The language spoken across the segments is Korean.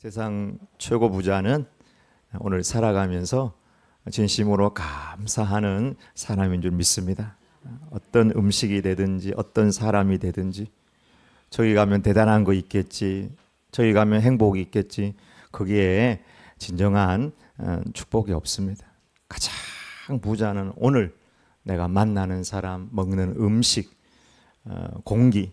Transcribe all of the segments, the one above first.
세상 최고 부자는 오늘 살아가면서 진심으로 감사하는 사람인 줄 믿습니다. 어떤 음식이 되든지 어떤 사람이 되든지 저기 가면 대단한 거 있겠지, 저기 가면 행복이 있겠지, 거기에 진정한 축복이 없습니다. 가장 부자는 오늘 내가 만나는 사람, 먹는 음식, 공기,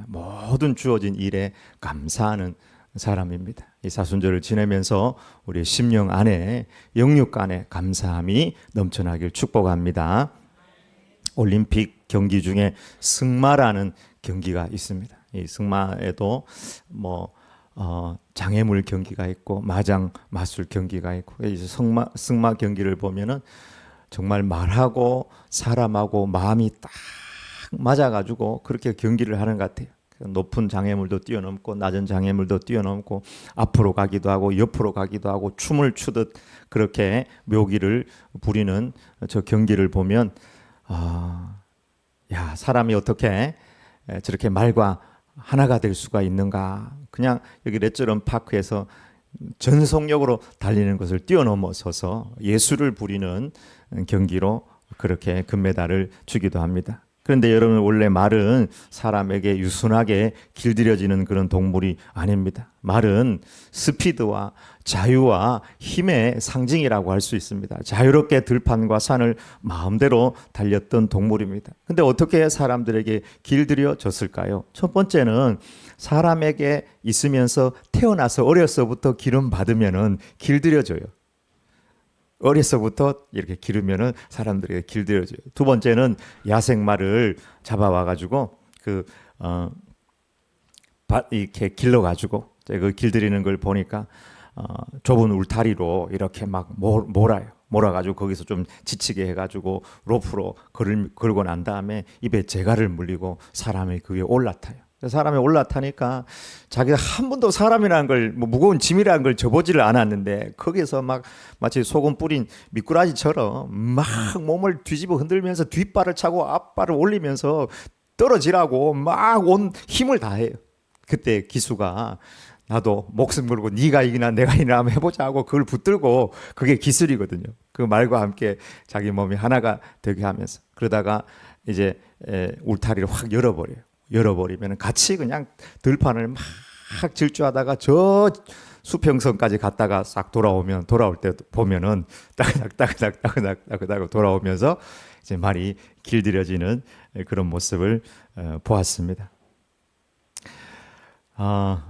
모든 주어진 일에 감사하는 사람입니다. 이 사순절을 지내면서 우리 심령 안에, 영육 안에 감사함이 넘쳐나길 축복합니다. 올림픽 경기 중에 승마라는 경기가 있습니다. 이 승마에도 장애물 경기가 있고 마장 마술 경기가 있고, 이제 승마 경기를 보면은 정말 말하고 사람하고 마음이 딱 맞아가지고 그렇게 경기를 하는 것 같아요. 높은 장애물도 뛰어넘고 낮은 장애물도 뛰어넘고 앞으로 가기도 하고 옆으로 가기도 하고 춤을 추듯 그렇게 묘기를 부리는 저 경기를 보면 사람이 어떻게 저렇게 말과 하나가 될 수가 있는가. 그냥 여기 레저런 파크에서 전속력으로 달리는 것을 뛰어넘어서서 예술을 부리는 경기로 그렇게 금메달을 주기도 합니다. 그런데 여러분, 원래 말은 사람에게 유순하게 길들여지는 그런 동물이 아닙니다. 말은 스피드와 자유와 힘의 상징이라고 할 수 있습니다. 자유롭게 들판과 산을 마음대로 달렸던 동물입니다. 근데 어떻게 사람들에게 길들여졌을까요? 첫 번째는 사람에게 있으면서 태어나서 어려서부터 기름 받으면은 길들여져요. 어려서부터 이렇게 기르면은 사람들에게 길들여져요. 두 번째는 야생마를 잡아와가지고 이렇게 길러가지고 그 길들이는 걸 보니까 좁은 울타리로 이렇게 막 몰아요. 몰아가지고 거기서 좀 지치게 해가지고 로프로 걸고 난 다음에 입에 재갈을 물리고 사람이 그 위에 올라타요. 사람이 올라타니까 자기가 한 번도 사람이라는 걸, 무거운 짐이라는 걸 접어지를 않았는데 거기서 막 마치 소금 뿌린 미꾸라지처럼 막 몸을 뒤집어 흔들면서 뒷발을 차고 앞발을 올리면서 떨어지라고 막 온 힘을 다해요. 그때 기수가 나도 목숨 걸고 네가 이기나 내가 이기나 한번 해보자 하고 그걸 붙들고, 그게 기술이거든요. 그 말과 함께 자기 몸이 하나가 되게 하면서 그러다가 이제 울타리를 확 열어버리면 같이 그냥 들판을 막 질주하다가 저 수평선까지 갔다가 싹 돌아올 때 보면은 따그닥 돌아오면서 이제 말이 길들여지는 그런 모습을 보았습니다.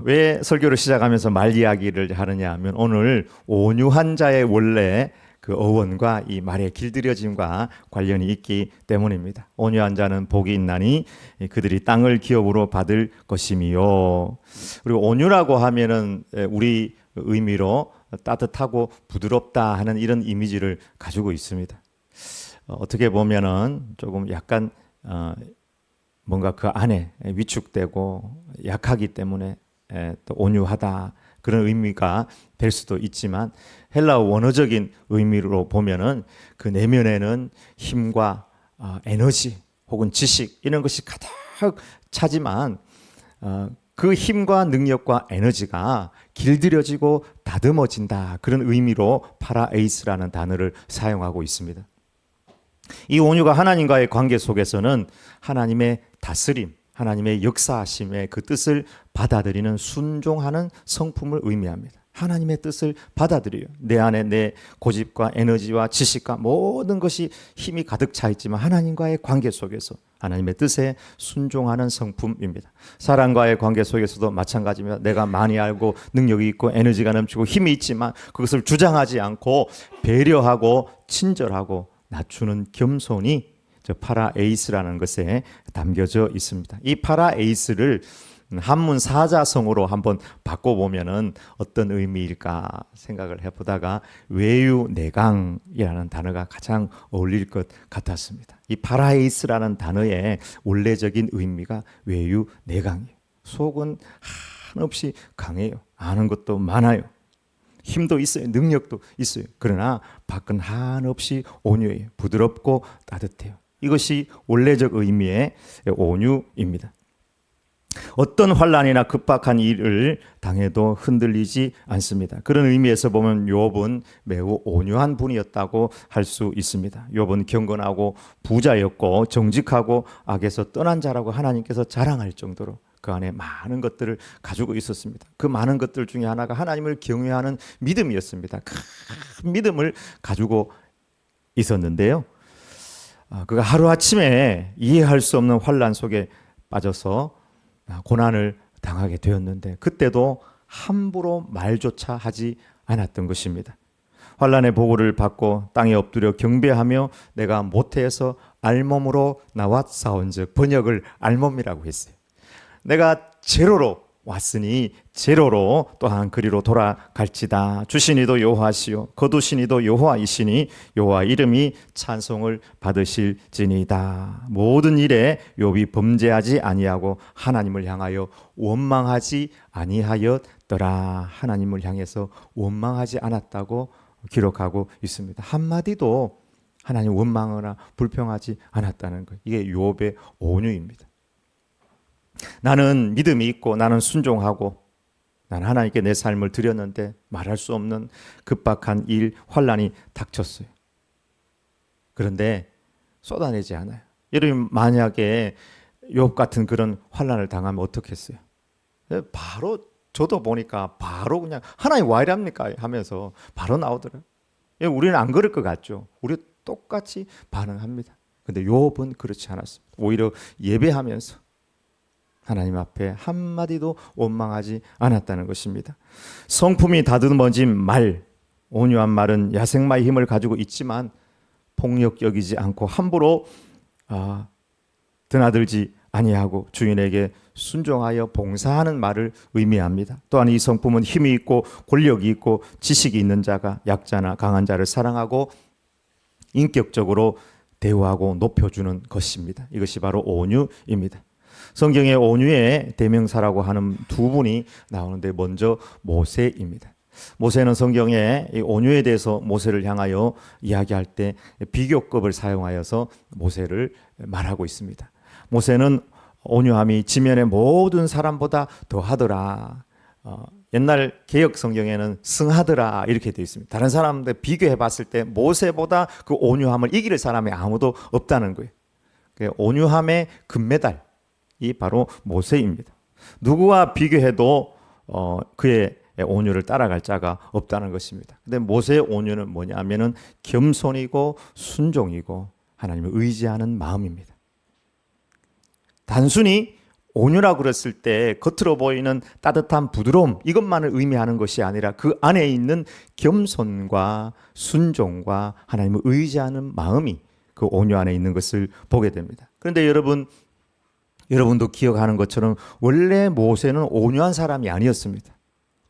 왜 설교를 시작하면서 말 이야기를 하느냐 하면, 오늘 온유한 자의 원래 그 어원과 이 말의 길들여짐과 관련이 있기 때문입니다. 온유한 자는 복이 있나니 그들이 땅을 기업으로 받을 것이미요. 그리고 온유라고 하면은 우리 의미로 따뜻하고 부드럽다 하는 이런 이미지를 가지고 있습니다. 어떻게 보면은 조금 약간 뭔가 그 안에 위축되고 약하기 때문에 또 온유하다, 그런 의미가 될 수도 있지만, 헬라어 원어적인 의미로 보면은 그 내면에는 힘과 에너지 혹은 지식, 이런 것이 가득 차지만 그 힘과 능력과 에너지가 길들여지고 다듬어진다, 그런 의미로 파라에이스라는 단어를 사용하고 있습니다. 이 온유가 하나님과의 관계 속에서는 하나님의 다스림, 하나님의 역사하심의 그 뜻을 받아들이는 순종하는 성품을 의미합니다. 하나님의 뜻을 받아들여요. 내 안에 내 고집과 에너지와 지식과 모든 것이 힘이 가득 차 있지만 하나님과의 관계 속에서 하나님의 뜻에 순종하는 성품입니다. 사람과의 관계 속에서도 마찬가지입니다. 내가 많이 알고 능력이 있고 에너지가 넘치고 힘이 있지만 그것을 주장하지 않고 배려하고 친절하고 낮추는 겸손이 저 파라에이스라는 것에 담겨져 있습니다. 이 파라에이스를 한문 사자성어로 한번 바꿔보면은 어떤 의미일까 생각을 해보다가 외유내강이라는 단어가 가장 어울릴 것 같았습니다. 이 파라에이스라는 단어의 원래적인 의미가 외유내강이에요. 속은 한없이 강해요. 아는 것도 많아요. 힘도 있어요. 능력도 있어요. 그러나 밖은 한없이 온유해요. 부드럽고 따뜻해요. 이것이 원래적 의미의 온유입니다. 어떤 환난이나 급박한 일을 당해도 흔들리지 않습니다. 그런 의미에서 보면 욥은 매우 온유한 분이었다고 할 수 있습니다. 욥은 경건하고 부자였고 정직하고 악에서 떠난 자라고 하나님께서 자랑할 정도로 그 안에 많은 것들을 가지고 있었습니다. 그 많은 것들 중에 하나가 하나님을 경외하는 믿음이었습니다. 큰 믿음을 가지고 있었는데요. 그가 하루아침에 이해할 수 없는 환난 속에 빠져서 고난을 당하게 되었는데 그때도 함부로 말조차 하지 않았던 것입니다. 환난의 보고를 받고 땅에 엎드려 경배하며 내가 모태에서 알몸으로 나와 싸운즉, 번역을 알몸이라고 했어요. 내가 제로로 왔으니 제로로 또한 그리로 돌아갈지다. 주신 이도 여호와시요 거두신 이도 여호와이시니 여호와 이름이 찬송을 받으실지니이다. 모든 일에 욥이 범죄하지 아니하고 하나님을 향하여 원망하지 아니하였더라. 하나님을 향해서 원망하지 않았다고 기록하고 있습니다. 한마디도 하나님 원망하거나 불평하지 않았다는 것, 이게 욥의 온유입니다. 나는 믿음이 있고 나는 순종하고 나는 하나님께 내 삶을 드렸는데 말할 수 없는 급박한 일, 환난이 닥쳤어요. 그런데 쏟아내지 않아요. 여러분 만약에 욥 같은 그런 환난을 당하면 어떻겠어요? 바로 저도 보니까 바로 그냥 하나님 왜 이랍니까 하면서 바로 나오더라고요. 우리는 안 그럴 것 같죠. 우리 똑같이 반응합니다. 근데 욥은 그렇지 않았습니다. 오히려 예배하면서 하나님 앞에 한마디도 원망하지 않았다는 것입니다. 성품이 다듬어진 말, 온유한 말은 야생마의 힘을 가지고 있지만 폭력적이지 않고 함부로 드나들지 아니하고 주인에게 순종하여 봉사하는 말을 의미합니다. 또한 이 성품은 힘이 있고 권력이 있고 지식이 있는 자가 약자나 강한 자를 사랑하고 인격적으로 대우하고 높여주는 것입니다. 이것이 바로 온유입니다. 성경에 온유의 대명사라고 하는 두 분이 나오는데 먼저 모세입니다. 모세는 성경에 온유에 대해서 모세를 향하여 이야기할 때 비교급을 사용하여서 모세를 말하고 있습니다. 모세는 온유함이 지면의 모든 사람보다 더하더라. 옛날 개역 성경에는 승하더라 이렇게 되어 있습니다. 다른 사람들 비교해 봤을 때 모세보다 그 온유함을 이길 사람이 아무도 없다는 거예요. 온유함의 금메달 이 바로 모세입니다. 누구와 비교해도 그의 온유를 따라갈 자가 없다는 것입니다. 근데 모세의 온유는 뭐냐면은 겸손이고 순종이고 하나님을 의지하는 마음입니다. 단순히 온유라고 그랬을 때 겉으로 보이는 따뜻한 부드러움 이것만을 의미하는 것이 아니라 그 안에 있는 겸손과 순종과 하나님을 의지하는 마음이 그 온유 안에 있는 것을 보게 됩니다. 그런데 여러분도 기억하는 것처럼 원래 모세는 온유한 사람이 아니었습니다.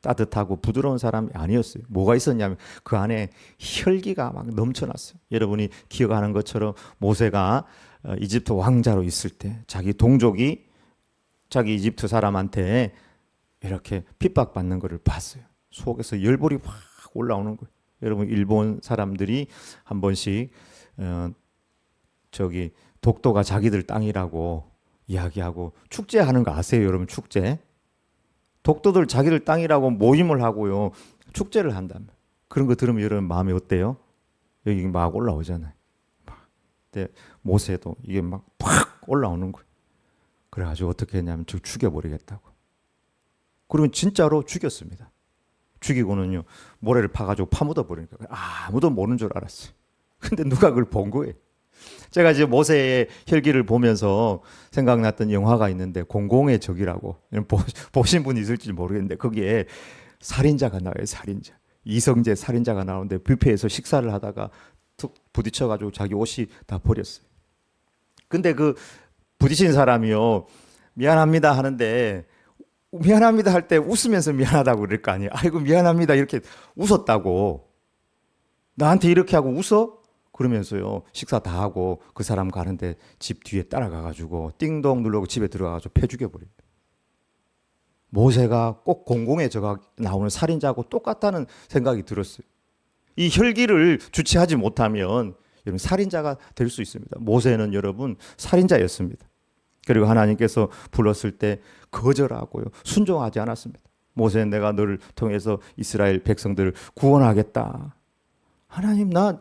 따뜻하고 부드러운 사람이 아니었어요. 뭐가 있었냐면 그 안에 혈기가 막 넘쳐났어요. 여러분이 기억하는 것처럼 모세가 이집트 왕자로 있을 때 자기 동족이 자기 이집트 사람한테 이렇게 핍박받는 것을 봤어요. 속에서 열불이 확 올라오는 거예요. 여러분 일본 사람들이 한 번씩 독도가 자기들 땅이라고 이야기하고 축제하는 거 아세요? 여러분 축제? 독도들 자기들 땅이라고 모임을 하고요. 축제를 한다면 그런 거 들으면 여러분 마음이 어때요? 여기 막 올라오잖아요. 근데 모세도 이게 막 팍 올라오는 거예요. 그래가지고 어떻게 했냐면 죽여버리겠다고. 그러면 진짜로 죽였습니다. 죽이고는요 모래를 파가지고 파묻어 버리니까 아무도 모르는 줄 알았어요. 근데 누가 그걸 본 거예요. 제가 이제 모세의 혈기를 보면서 생각났던 영화가 있는데 공공의 적이라고 보신 분이 있을지 모르겠는데 거기에 살인자가 나와요. 살인자 이성재 살인자가 나오는데 뷔페에서 식사를 하다가 툭 부딪혀가지고 자기 옷이 다 버렸어요. 근데 그 부딪힌 사람이요 미안합니다 하는데 미안합니다 할 때 웃으면서 미안하다고 그럴 거 아니에요. 아이고 미안합니다 이렇게 웃었다고. 나한테 이렇게 하고 웃어? 그러면서요 식사 다 하고 그 사람 가는데 집 뒤에 따라가가지고 띵동 누르고 집에 들어가가지고 패 죽여버립니다. 모세가 꼭 공공의 저가 나오는 살인자하고 똑같다는 생각이 들었어요. 이 혈기를 주체하지 못하면 여러분 살인자가 될 수 있습니다. 모세는 여러분 살인자였습니다. 그리고 하나님께서 불렀을 때 거절하고요. 순종하지 않았습니다. 모세, 내가 너를 통해서 이스라엘 백성들을 구원하겠다. 하나님, 나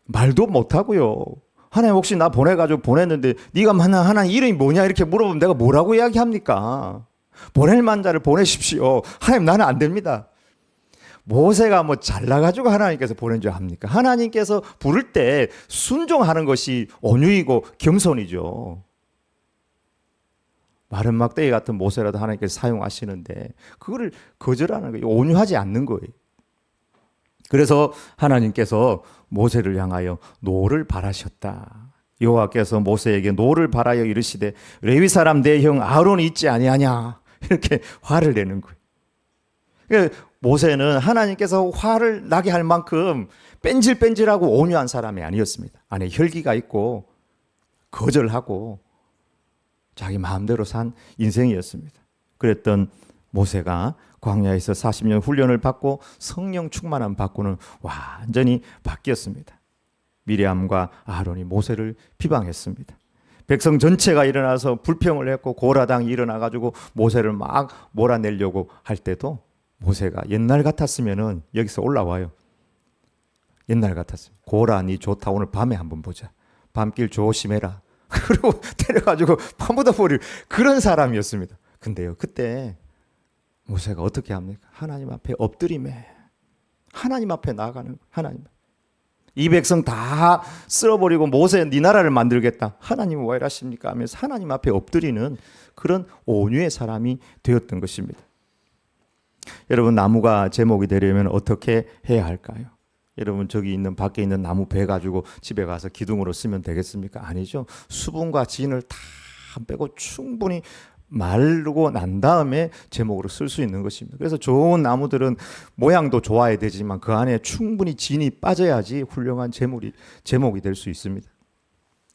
말도 못하고요. 하나님 혹시 나 보내가지고 보냈는데 네가 만난 하나님 이름이 뭐냐 이렇게 물어보면 내가 뭐라고 이야기합니까? 보낼 만자를 보내십시오. 하나님, 나는 안 됩니다. 모세가 뭐 잘나가지고 하나님께서 보낸 줄 압니까? 하나님께서 부를 때 순종하는 것이 온유이고 겸손이죠. 마른 막대기 같은 모세라도 하나님께서 사용하시는데 그거를 거절하는 거예요. 온유하지 않는 거예요. 그래서 하나님께서 모세를 향하여 노를 바라셨다. 여호와께서 모세에게 노를 바라여 이르시되 레위 사람 내 형 아론이 있지 아니하냐, 이렇게 화를 내는 거예요. 그러니까 모세는 하나님께서 화를 나게 할 만큼 뺀질뺀질하고 온유한 사람이 아니었습니다. 안에 혈기가 있고 거절하고 자기 마음대로 산 인생이었습니다. 그랬던 모세가 광야에서 40년 훈련을 받고 성령 충만함 받고는 완전히 바뀌었습니다. 미리암과 아론이 모세를 비방했습니다. 백성 전체가 일어나서 불평을 했고 고라당이 일어나가지고 모세를 막 몰아내려고 할 때도 모세가 옛날 같았으면은 여기서 올라와요. 옛날 같았어요. 고라, 니 좋다. 오늘 밤에 한번 보자. 밤길 조심해라. 그리고 때려가지고 파묻어 버릴 그런 사람이었습니다. 근데요, 그때 모세가 어떻게 합니까? 하나님 앞에 엎드리매, 하나님 앞에 나아가는, 하나님, 이 백성 다 쓸어버리고 모세 네 나라를 만들겠다. 하나님 왜 이러십니까? 하면서 하나님 앞에 엎드리는 그런 온유의 사람이 되었던 것입니다. 여러분, 나무가 제목이 되려면 어떻게 해야 할까요? 여러분, 저기 있는 밖에 있는 나무 배 가지고 집에 가서 기둥으로 쓰면 되겠습니까? 아니죠. 수분과 진을 다 빼고 충분히 마르고 난 다음에 제목으로 쓸 수 있는 것입니다. 그래서 좋은 나무들은 모양도 좋아야 되지만 그 안에 충분히 진이 빠져야지 훌륭한 제목이 될 수 있습니다.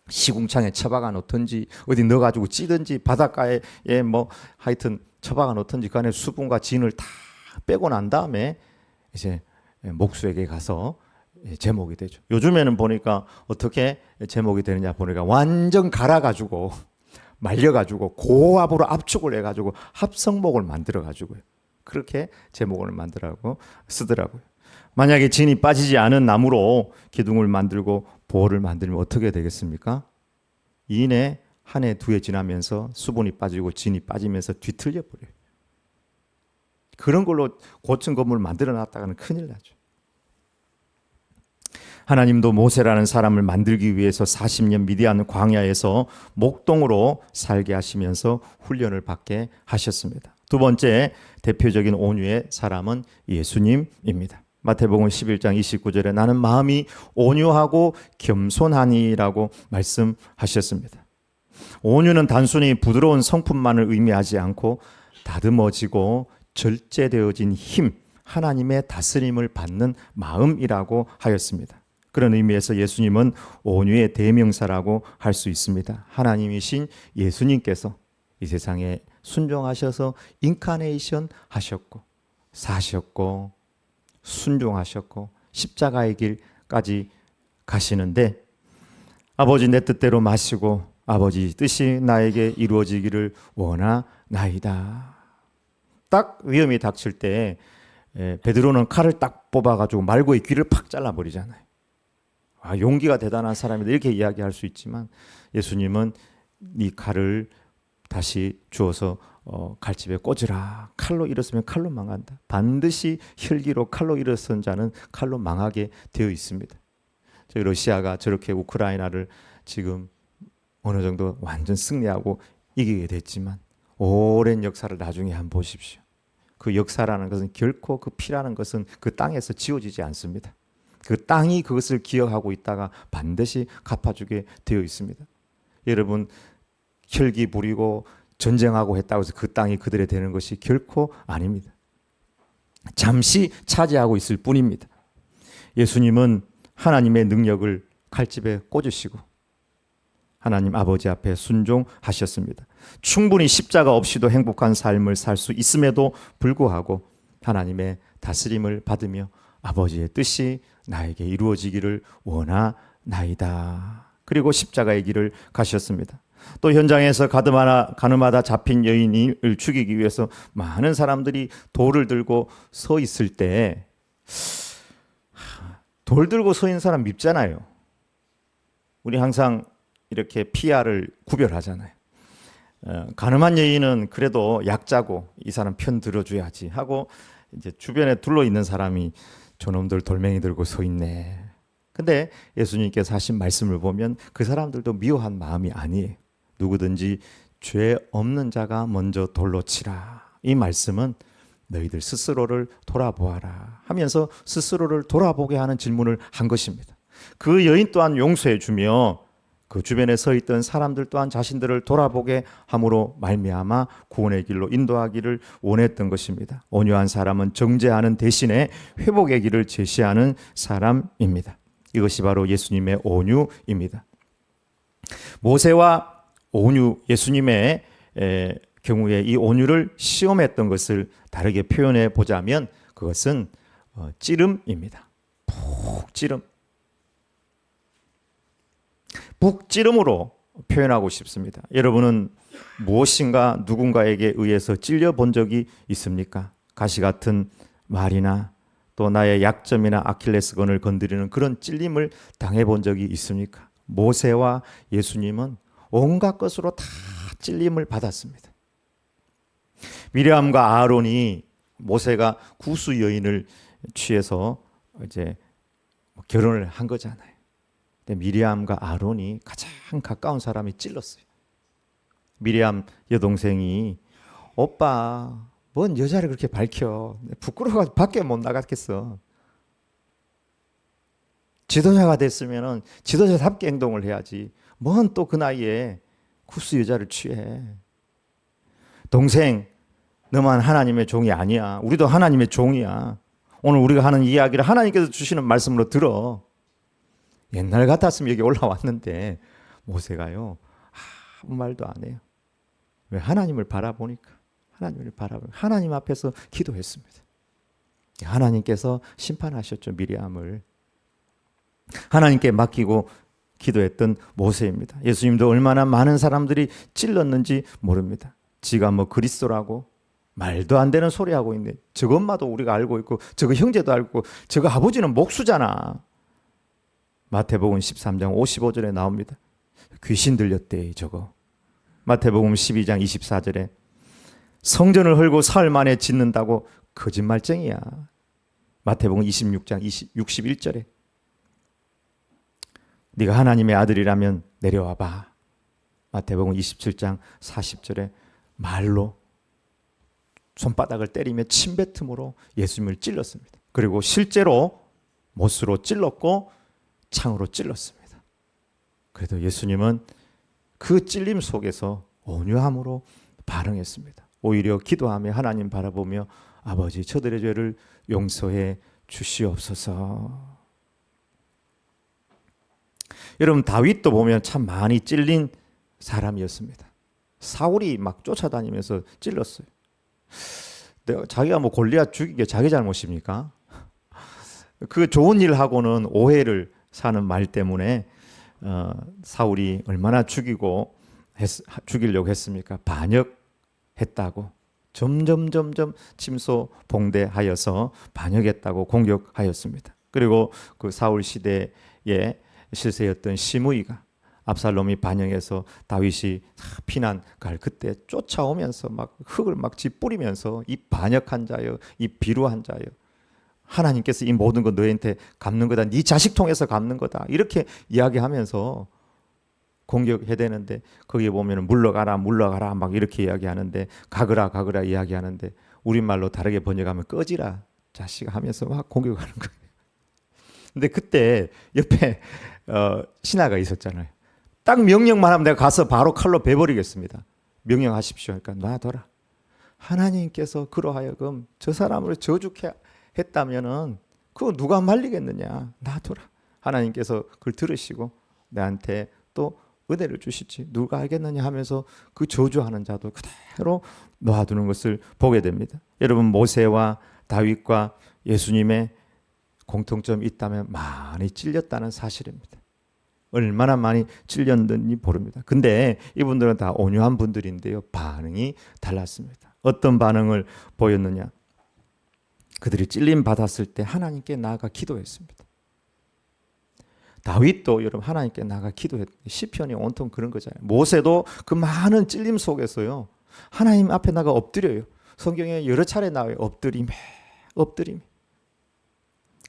시궁창에 처박아 놓든지 어디 넣어가지고 찌든지 바닷가에 뭐 하여튼 처박아 놓든지 그 안에 수분과 진을 다 빼고 난 다음에 이제 목수에게 가서 제목이 되죠. 요즘에는 보니까 어떻게 제목이 되느냐 보니까 완전 갈아가지고 말려가지고 고압으로 압축을 해가지고 합성목을 만들어가지고요. 그렇게 제목을 만들라고 쓰더라고요. 만약에 진이 빠지지 않은 나무로 기둥을 만들고 보호를 만들면 어떻게 되겠습니까? 이내 한 해 두 해 지나면서 수분이 빠지고 진이 빠지면서 뒤틀려 버려요. 그런 걸로 고층 건물을 만들어 놨다가는 큰일 나죠. 하나님도 모세라는 사람을 만들기 위해서 40년 미디안 광야에서 목동으로 살게 하시면서 훈련을 받게 하셨습니다. 두 번째 대표적인 온유의 사람은 예수님입니다. 마태복음 11장 29절에 나는 마음이 온유하고 겸손하니라고 말씀하셨습니다. 온유는 단순히 부드러운 성품만을 의미하지 않고 다듬어지고 절제되어진 힘, 하나님의 다스림을 받는 마음이라고 하였습니다. 그런 의미에서 예수님은 온유의 대명사라고 할 수 있습니다. 하나님이신 예수님께서 이 세상에 순종하셔서 인카네이션 하셨고 사셨고 순종하셨고 십자가의 길까지 가시는데 아버지 내 뜻대로 마시고 아버지 뜻이 나에게 이루어지기를 원하나이다. 딱 위험이 닥칠 때 베드로는 칼을 딱 뽑아가지고 말고의 귀를 팍 잘라버리잖아요. 용기가 대단한 사람이다 이렇게 이야기할 수 있지만 예수님은 이 칼을 다시 주어서 칼집에 꽂으라. 칼로 일었으면 칼로 망한다. 반드시 혈기로 칼로 일어선 자는 칼로 망하게 되어 있습니다. 저희 러시아가 저렇게 우크라이나를 지금 어느 정도 완전 승리하고 이기게 됐지만 오랜 역사를 나중에 한번 보십시오. 그 역사라는 것은 결코 그 피라는 것은 그 땅에서 지워지지 않습니다. 그 땅이 그것을 기억하고 있다가 반드시 갚아주게 되어 있습니다. 여러분, 혈기 부리고 전쟁하고 했다고 해서 그 땅이 그들의 되는 것이 결코 아닙니다. 잠시 차지하고 있을 뿐입니다. 예수님은 하나님의 능력을 칼집에 꽂으시고 하나님 아버지 앞에 순종하셨습니다. 충분히 십자가 없이도 행복한 삶을 살 수 있음에도 불구하고 하나님의 다스림을 받으며 아버지의 뜻이 나에게 이루어지기를 원하나이다. 그리고 십자가의 길을 가셨습니다. 또 현장에서 가늠하다 잡힌 여인을 죽이기 위해서 많은 사람들이 돌을 들고 서 있을 때 돌 들고 서 있는 사람 밉잖아요. 우리 항상 이렇게 PR을 구별하잖아요. 가늠한 여인은 그래도 약자고 이 사람 편 들어줘야지 하고 이제 주변에 둘러 있는 사람이 저놈들 돌멩이 들고 서 있네. 근데 예수님께서 하신 말씀을 보면 그 사람들도 미워한 마음이 아니에요. 누구든지 죄 없는 자가 먼저 돌로 치라. 이 말씀은 너희들 스스로를 돌아보아라 하면서 스스로를 돌아보게 하는 질문을 한 것입니다. 그 여인 또한 용서해 주며 그 주변에 서 있던 사람들 또한 자신들을 돌아보게 함으로 말미암아 구원의 길로 인도하기를 원했던 것입니다. 온유한 사람은 정죄하는 대신에 회복의 길을 제시하는 사람입니다. 이것이 바로 예수님의 온유입니다. 모세와 온유, 예수님의 경우에 이 온유를 시험했던 것을 다르게 표현해 보자면 그것은 찌름입니다. 푹찌름. 북찌름으로 표현하고 싶습니다. 여러분은 무엇인가 누군가에게 의해서 찔려 본 적이 있습니까? 가시 같은 말이나 또 나의 약점이나 아킬레스건을 건드리는 그런 찔림을 당해 본 적이 있습니까? 모세와 예수님은 온갖 것으로 다 찔림을 받았습니다. 미리암과 아론이 모세가 구스 여인을 취해서 이제 결혼을 한 거잖아요. 근데 미리암과 아론이 가장 가까운 사람이 찔렀어요. 미리암 여동생이 오빠 뭔 여자를 그렇게 밝혀. 부끄러워서 밖에 못 나갔겠어. 지도자가 됐으면 지도자답게 행동을 해야지. 뭔 또 그 나이에 구스 여자를 취해. 동생 너만 하나님의 종이 아니야. 우리도 하나님의 종이야. 오늘 우리가 하는 이야기를 하나님께서 주시는 말씀으로 들어. 옛날 같았으면 여기 올라왔는데 모세가요 아무 말도 안 해요. 왜? 하나님을 바라보니까. 하나님 앞에서 기도했습니다. 하나님께서 심판하셨죠. 미리암을 하나님께 맡기고 기도했던 모세입니다. 예수님도 얼마나 많은 사람들이 찔렀는지 모릅니다. 지가 뭐 그리스도라고 말도 안 되는 소리 하고 있네. 저거 엄마도 우리가 알고 있고 저거 형제도 알고 저거 아버지는 목수잖아. 마태복음 13장 55절에 나옵니다. 귀신 들렸대 저거. 마태복음 12장 24절에 성전을 헐고 사흘 만에 짓는다고 거짓말쟁이야. 마태복음 26장 61절에 네가 하나님의 아들이라면 내려와 봐. 마태복음 27장 40절에 말로 손바닥을 때리며 침뱉음으로 예수님을 찔렀습니다. 그리고 실제로 못으로 찔렀고 창으로 찔렀습니다. 그래도 예수님은 그 찔림 속에서 온유함으로 반응했습니다. 오히려 기도하며 하나님 바라보며 아버지 저들의 죄를 용서해 주시옵소서. 여러분 다윗도 보면 참 많이 찔린 사람이었습니다. 사울이 막 쫓아다니면서 찔렀어요. 자기가 뭐 골리앗 죽인 게 자기 잘못입니까? 그 좋은 일 하고는 오해를 사는 말 때문에 사울이 얼마나 죽이려고 했습니까? 반역했다고 점점 침소봉대하여서 반역했다고 공격하였습니다. 그리고 그 사울 시대의 실세였던 시므이가 압살롬이 반역해서 다윗이 피난 갈 그때 쫓아오면서 막 흙을 막 짓뿌리면서 이 반역한 자여, 이 비루한 자여, 하나님께서 이 모든 거 너희한테 갚는 거다. 네 자식 통해서 갚는 거다. 이렇게 이야기하면서 공격해야 되는데 거기에 보면 물러가라 막 이렇게 이야기하는데 가거라 이야기하는데 우리말로 다르게 번역하면 꺼지라 자식아 하면서 막 공격하는 거예요. 근데 그때 옆에 신하가 있었잖아요. 딱 명령만 하면 내가 가서 바로 칼로 베버리겠습니다. 명령하십시오. 그러니까 놔둬라. 하나님께서 그러하여금 저 사람을 저주케 했다면은 그거 누가 말리겠느냐. 놔둬라. 하나님께서 그걸 들으시고 나한테 또 은혜를 주시지 누가 알겠느냐 하면서 그 저주하는 자도 그대로 놔두는 것을 보게 됩니다. 여러분 모세와 다윗과 예수님의 공통점이 있다면 많이 찔렸다는 사실입니다. 얼마나 많이 찔렸는지 모릅니다. 근데 이분들은 다 온유한 분들인데요. 반응이 달랐습니다. 어떤 반응을 보였느냐? 그들이 찔림 받았을 때 하나님께 나아가 기도했습니다. 다윗도 여러분 하나님께 나아가 기도했어요. 시편이 온통 그런 거잖아요. 모세도 그 많은 찔림 속에서요. 하나님 앞에 나가 엎드려요. 성경에 여러 차례 나와요. 엎드림에.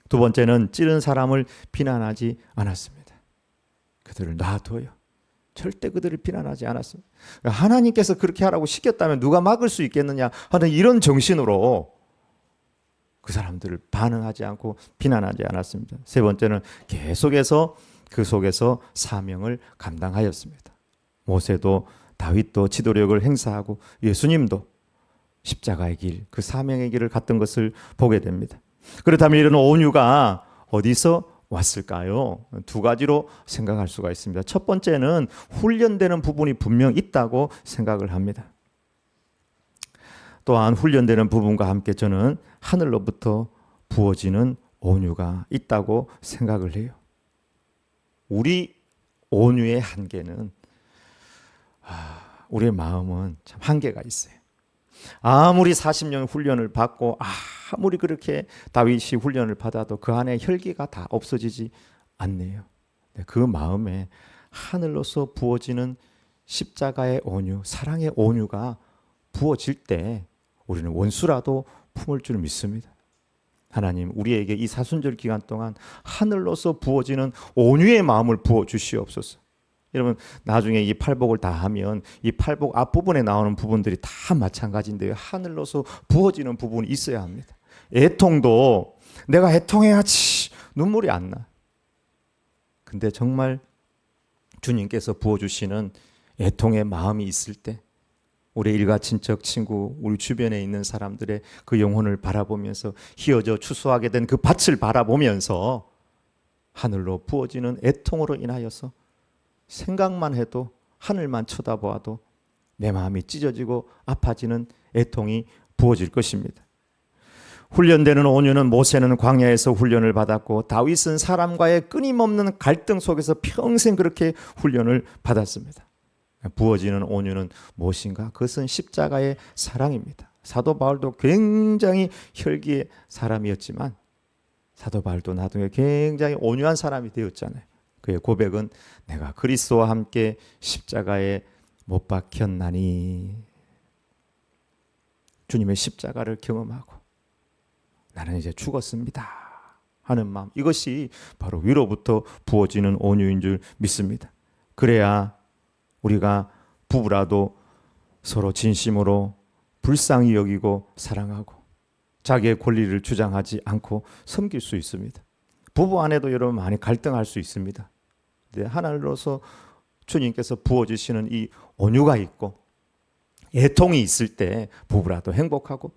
두 번째는 찌른 사람을 비난하지 않았습니다. 그들을 놔둬요. 절대 그들을 비난하지 않았습니다. 하나님께서 그렇게 하라고 시켰다면 누가 막을 수 있겠느냐 하는 이런 정신으로 그 사람들을 반응하지 않고 비난하지 않았습니다. 세 번째는 계속해서 그 속에서 사명을 감당하였습니다. 모세도 다윗도 지도력을 행사하고 예수님도 십자가의 길, 그 사명의 길을 갔던 것을 보게 됩니다. 그렇다면 이런 온유가 어디서 왔을까요? 두 가지로 생각할 수가 있습니다. 첫 번째는 훈련되는 부분이 분명 있다고 생각을 합니다. 또한 훈련되는 부분과 함께 저는 하늘로부터 부어지는 온유가 있다고 생각을 해요. 우리 온유의 한계는 우리의 마음은 참 한계가 있어요. 아무리 40년 훈련을 받고 아무리 그렇게 다윗이 훈련을 받아도 그 안에 혈기가 다 없어지지 않네요. 그 마음에 하늘로서 부어지는 십자가의 온유, 사랑의 온유가 부어질 때 우리는 원수라도 품을 줄 믿습니다. 하나님, 우리에게 이 사순절 기간 동안 하늘로서 부어지는 온유의 마음을 부어 주시옵소서. 여러분, 나중에 이 팔복을 다 하면 이 팔복 앞부분에 나오는 부분들이 다 마찬가지인데요. 하늘로서 부어지는 부분이 있어야 합니다. 애통도 내가 애통해야지 눈물이 안 나. 근데 정말 주님께서 부어주시는 애통의 마음이 있을 때 우리 일가 친척 친구 우리 주변에 있는 사람들의 그 영혼을 바라보면서 휘어져 추수하게 된 그 밭을 바라보면서 하늘로 부어지는 애통으로 인하여서 생각만 해도 하늘만 쳐다보아도 내 마음이 찢어지고 아파지는 애통이 부어질 것입니다. 훈련되는 온유는 모세는 광야에서 훈련을 받았고 다윗은 사람과의 끊임없는 갈등 속에서 평생 그렇게 훈련을 받았습니다. 부어지는 온유는 무엇인가? 그것은 십자가의 사랑입니다. 사도 바울도 굉장히 혈기의 사람이었지만 사도 바울도 나중에 굉장히 온유한 사람이 되었잖아요. 그의 고백은 내가 그리스도와 함께 십자가에 못 박혔나니, 주님의 십자가를 경험하고 나는 이제 죽었습니다 하는 마음, 이것이 바로 위로부터 부어지는 온유인 줄 믿습니다. 그래야 우리가 부부라도 서로 진심으로 불쌍히 여기고 사랑하고 자기의 권리를 주장하지 않고 섬길 수 있습니다. 부부 안에도 여러분 많이 갈등할 수 있습니다. 하나님으로서 주님께서 부어주시는 이 온유가 있고 애통이 있을 때 부부라도 행복하고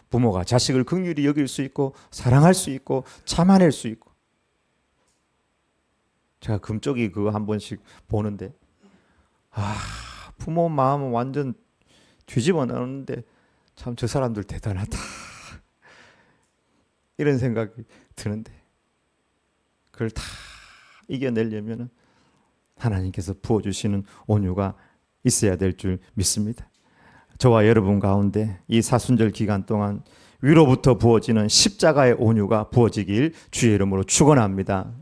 부모가 자식을 긍휼히 여길 수 있고 사랑할 수 있고 참아낼 수 있고. 제가 금쪽이 그거 한 번씩 보는데 부모 마음은 완전 뒤집어 놓는데 참 저 사람들 대단하다 이런 생각이 드는데 그걸 다 이겨내려면 하나님께서 부어주시는 온유가 있어야 될 줄 믿습니다. 저와 여러분 가운데 이 사순절 기간 동안 위로부터 부어지는 십자가의 온유가 부어지길 주의 이름으로 축원합니다.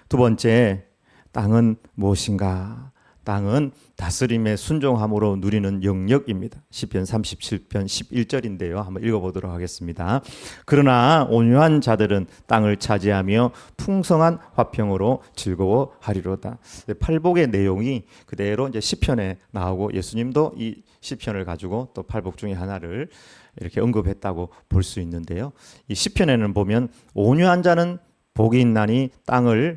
두 번째, 땅은 무엇인가? 땅은 다스림의 순종함으로 누리는 영역입니다. 시편 37편 11절인데요. 한번 읽어보도록 하겠습니다. 그러나 온유한 자들은 땅을 차지하며 풍성한 화평으로 즐거워하리로다. 팔복의 내용이 그대로 이제 시편에 나오고 예수님도 이 시편을 가지고 또 팔복 중에 하나를 이렇게 언급했다고 볼 수 있는데요. 이 시편에는 보면 온유한 자는 복이 있나니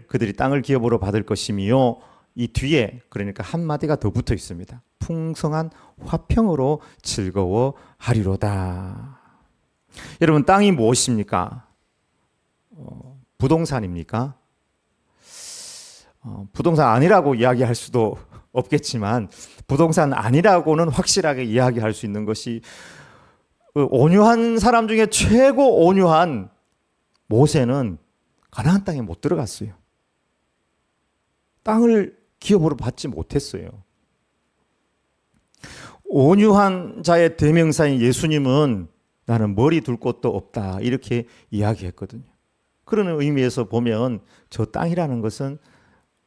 그들이 땅을 기업으로 받을 것이며, 이 뒤에 그러니까 한 마디가 더 붙어 있습니다. 풍성한 화평으로 즐거워하리로다. 여러분, 땅이 무엇입니까? 부동산입니까? 부동산 아니라고 이야기할 수도 없겠지만 부동산 아니라고는 확실하게 이야기할 수 있는 것이 온유한 사람 중에 최고 온유한 모세는 가나안 땅에 못 들어갔어요. 땅을 기업으로 받지 못했어요. 온유한 자의 대명사인 예수님은 나는 머리 둘 곳도 없다 이렇게 이야기했거든요. 그런 의미에서 보면 저 땅이라는 것은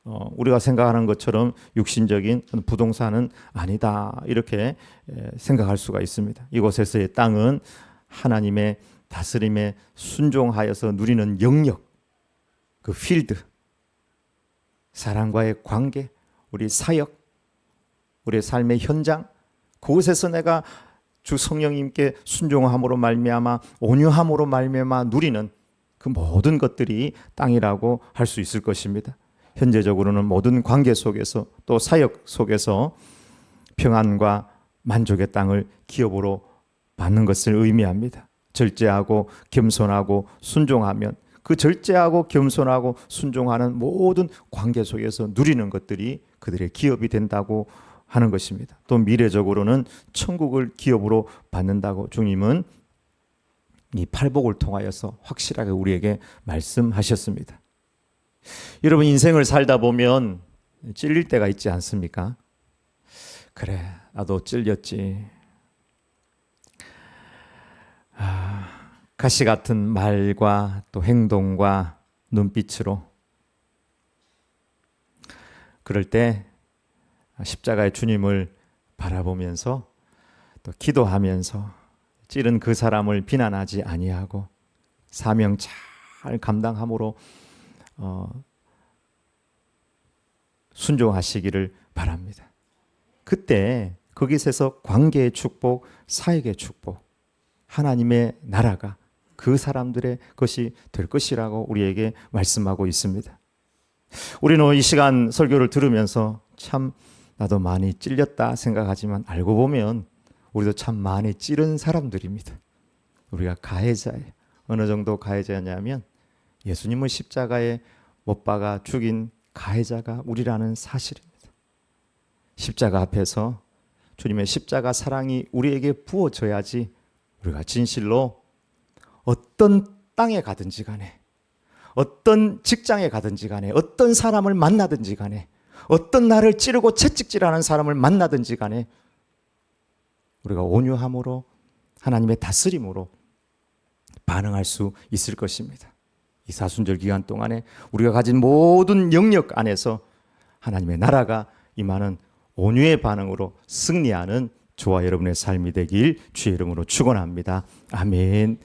우리가 생각하는 것처럼 육신적인 부동산은 아니다 이렇게 생각할 수가 있습니다. 이곳에서의 땅은 하나님의 다스림에 순종하여서 누리는 영역, 그 필드, 사람과의 관계, 우리 사역, 우리의 삶의 현장, 그곳에서 내가 주 성령님께 순종함으로 말미암아 온유함으로 말미암아 누리는 그 모든 것들이 땅이라고 할 수 있을 것입니다. 현재적으로는 모든 관계 속에서 또 사역 속에서 평안과 만족의 땅을 기업으로 받는 것을 의미합니다. 절제하고 겸손하고 순종하면 그 절제하고 겸손하고 순종하는 모든 관계 속에서 누리는 것들이 그들의 기업이 된다고 하는 것입니다. 또 미래적으로는 천국을 기업으로 받는다고 주님은 이 팔복을 통하여서 확실하게 우리에게 말씀하셨습니다. 여러분 인생을 살다 보면 찔릴 때가 있지 않습니까? 그래, 나도 찔렸지. 가시 같은 말과 또 행동과 눈빛으로 그럴 때 십자가의 주님을 바라보면서 또 기도하면서 찌른 그 사람을 비난하지 아니하고 사명 잘 감당함으로 순종하시기를 바랍니다. 그때 거기서 관계의 축복, 사역의 축복, 하나님의 나라가 그 사람들의 것이 될 것이라고 우리에게 말씀하고 있습니다. 우리는 이 시간 설교를 들으면서 참 나도 많이 찔렸다 생각하지만 알고 보면 우리도 참 많이 찌른 사람들입니다. 우리가 가해자예요. 어느 정도 가해자냐면 예수님을 십자가에 못 박아 죽인 가해자가 우리라는 사실입니다. 십자가 앞에서 주님의 십자가 사랑이 우리에게 부어져야지 우리가 진실로 어떤 땅에 가든지 간에 어떤 직장에 가든지 간에 어떤 사람을 만나든지 간에 어떤 나를 찌르고 채찍질하는 사람을 만나든지 간에 우리가 온유함으로 하나님의 다스림으로 반응할 수 있을 것입니다. 이 사순절 기간 동안에 우리가 가진 모든 영역 안에서 하나님의 나라가 임하는 온유의 반응으로 승리하는 저와 여러분의 삶이 되길 주의 이름으로 축원합니다. 아멘.